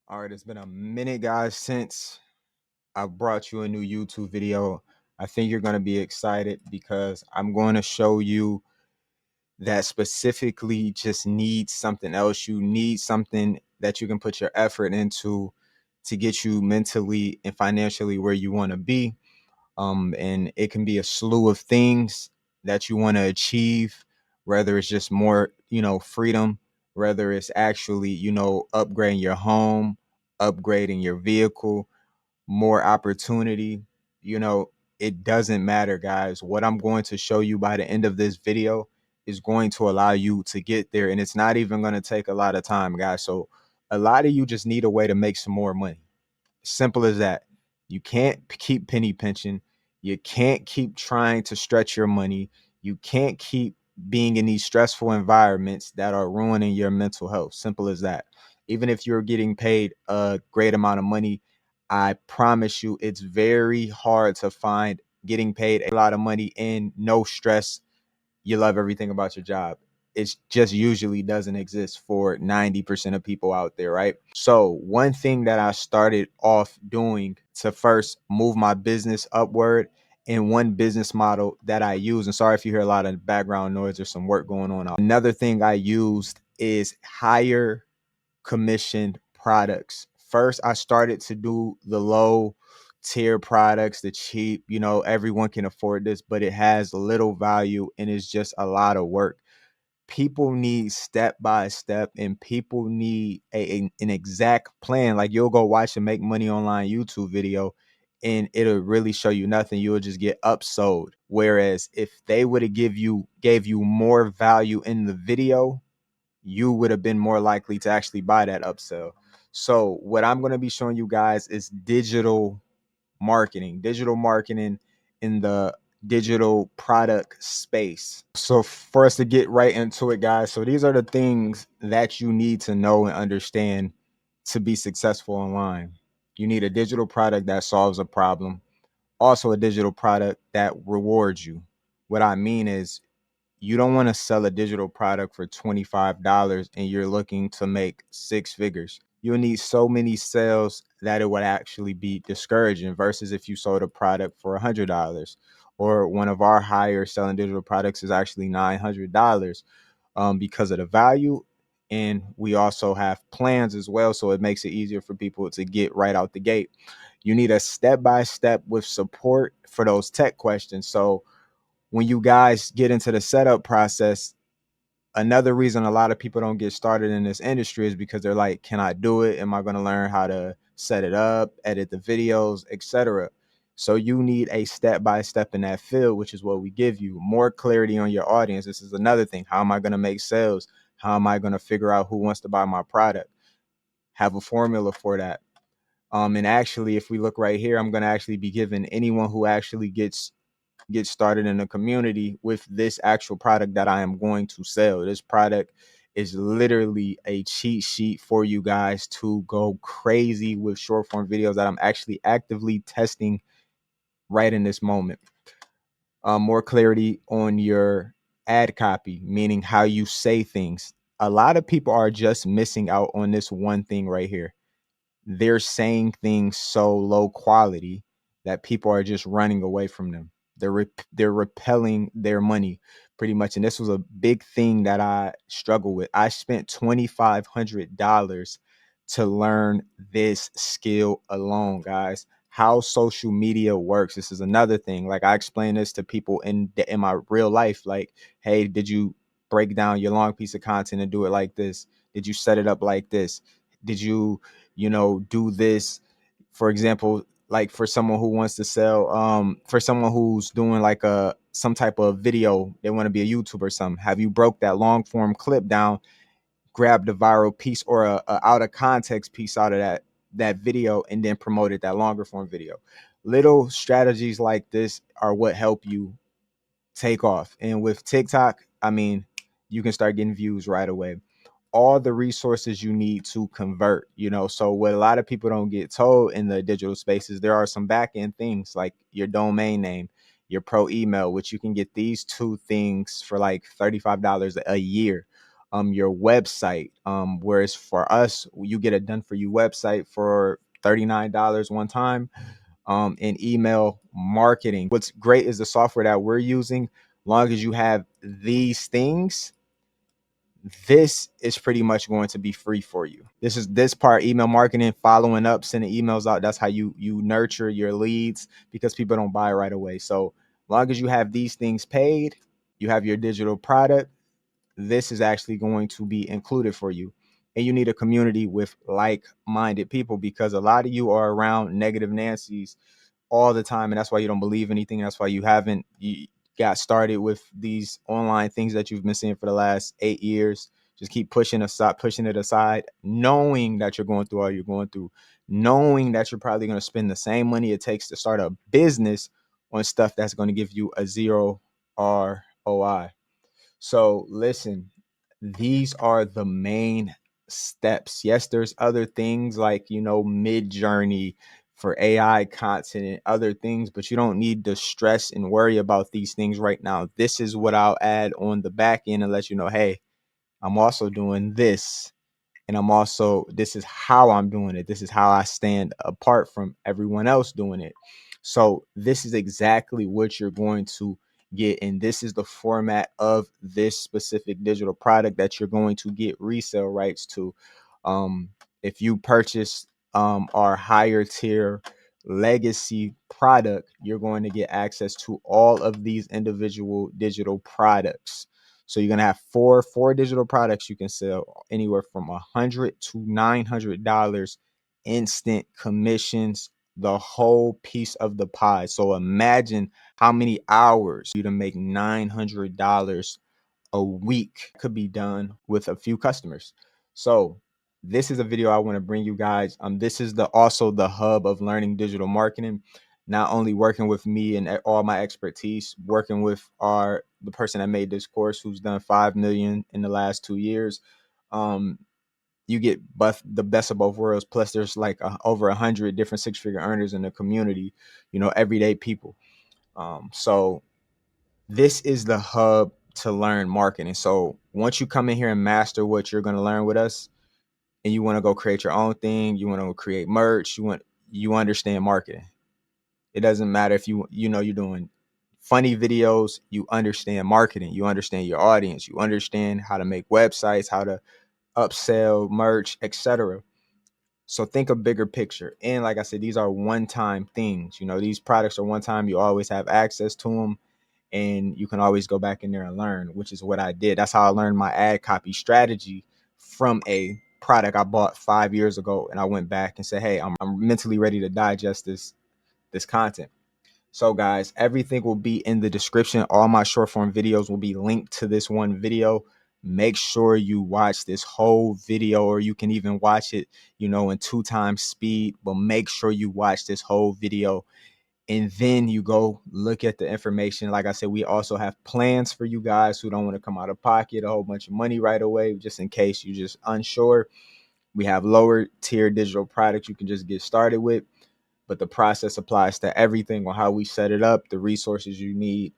All right, it's been a minute, guys, since I brought you a new YouTube video. I think you're going to be excited because I'm going to show you that specifically just needs something else. You need something that you can put your effort into to get you mentally and financially where you want to be. And it can be a slew of things that you want to achieve, whether it's just more, freedom, whether it's actually, upgrading your home, upgrading your vehicle, more opportunity. you know it doesn't matter, guys. What I'm going to show you by the end of this video is going to allow you to get there, and it's not even going to take a lot of time, guys. So a lot of you just need a way to make some more money. Simple as that. You can't keep penny pinching. You can't keep trying to stretch your money. You can't keep being in these stressful environments that are ruining your mental health. Simple as that. Even if you're getting paid a great amount of money, I promise you it's very hard to find getting paid a lot of money and no stress. You love everything about your job. It just usually doesn't exist for 90% of people out there, right? So one thing that I started off doing to first move my business upward, and one business model that I use, and sorry if you hear a lot of background noise, there's some work going on. Another thing I used is higher commissioned products. First, I started to do the low tier products, the cheap, everyone can afford this, but it has little value and it's just a lot of work. People need step by step, and people need an exact plan. Like, you'll go watch a make money online YouTube video and it'll really show you nothing. You'll just get upsold. Whereas if they would have gave you more value in the video, you would have been more likely to actually buy that upsell. So what I'm going to be showing you guys is digital marketing in the digital product space. So for us to get right into it, guys, so these are the things that you need to know and understand to be successful online. You need a digital product that solves a problem, also a digital product that rewards you. What I mean is, you don't want to sell a digital product for $25 and you're looking to make six figures. You'll need so many sales that it would actually be discouraging, versus if you sold a product for $100, or one of our higher selling digital products is actually $900, because of the value. And we also have plans as well, so it makes it easier for people to get right out the gate. You need a step-by-step with support for those tech questions. So when you guys get into the setup process, another reason a lot of people don't get started in this industry is because they're like, can I do it? Am I going to learn how to set it up, edit the videos, etc.? So you need a step-by-step in that field, which is what we give you. More clarity on your audience. This is another thing. How am I going to make sales? How am I going to figure out who wants to buy my product? Have a formula for that. And actually, if we look right here, I'm going to actually be giving anyone who actually get started in a community with this actual product that I am going to sell. This product is literally a cheat sheet for you guys to go crazy with short form videos that I'm actually actively testing right in this moment. More clarity on your ad copy, meaning how you say things. A lot of people are just missing out on this one thing right here. They're saying things so low quality that people are just running away from them. They're repelling their money pretty much. And this was a big thing that I struggle with. I spent $2,500 to learn this skill alone, guys. How social media works. This is another thing. Like, I explain this to people in my real life. Like, hey, did you break down your long piece of content and do it like this? Did you set it up like this? Did you do this? For example, like, for someone who wants to sell, for someone who's doing like some type of video, they want to be a YouTuber or something. Have you broke that long form clip down, grabbed a viral piece or a out of context piece out of that video, and then promoted that longer form video? Little strategies like this are what help you take off. And with TikTok, I mean, you can start getting views right away. All the resources you need to convert. So what a lot of people don't get told in the digital spaces, there are some back end things like your domain name, your pro email, which you can get these two things for like $35 a year. your website. Whereas for us, you get a done for you website for $39 one time. In email marketing, what's great is the software that we're using. Long as you have these things, this is pretty much going to be free for you. This part, email marketing, following up, sending emails out. That's how you nurture your leads, because people don't buy right away. So long as you have these things paid, you have your digital product, this is actually going to be included for you. And you need a community with like-minded people, because a lot of you are around negative Nancy's all the time, and that's why you don't believe anything. That's why you got started with these online things that you've been seeing for the last 8 years. Just keep pushing it aside, knowing that you're going through all you're going through, knowing that you're probably going to spend the same money it takes to start a business on stuff that's going to give you a zero ROI. So listen, these are the main steps. Yes, there's other things like, Mid Journey for AI content and other things, but you don't need to stress and worry about these things right now. This is what I'll add on the back end and let you know, hey, I'm also doing this. And this is how I'm doing it. This is how I stand apart from everyone else doing it. So this is exactly what you're going to get. And this is the format of this specific digital product that you're going to get resale rights to. If you purchase our higher tier legacy product, you're going to get access to all of these individual digital products. So you're gonna have four digital products you can sell, anywhere from $100 to $900 instant commissions, the whole piece of the pie. So imagine how many hours you to make $900 a week could be done with a few customers. So this is a video I want to bring you guys. This is also the hub of learning digital marketing. Not only working with me and all my expertise, working with the person that made this course, who's done 5 million in the last 2 years. You get the best of both worlds. Plus, there's like over 100 different six-figure earners in the community. Everyday people. So this is the hub to learn marketing. So once you come in here and master what you're going to learn with us, and you want to go create your own thing, you want to create merch, you understand marketing. It doesn't matter if you're doing funny videos, you understand marketing, you understand your audience, you understand how to make websites, how to upsell merch, etc. So think a bigger picture. And like I said, these are one-time things. These products are one time. You always have access to them, and you can always go back in there and learn, which is what I did. That's how I learned my ad copy strategy, from a product I bought 5 years ago. And I went back and said, hey, I'm mentally ready to digest this content. So guys, everything will be in the description. All my short form videos will be linked to this one video. Make sure you watch this whole video, or you can even watch it, in 2x speed, but make sure you watch this whole video. And then you go look at the information. Like I said, we also have plans for you guys who don't want to come out of pocket a whole bunch of money right away, just in case you're just unsure. We have lower tier digital products you can just get started with, but the process applies to everything on how we set it up, the resources you need,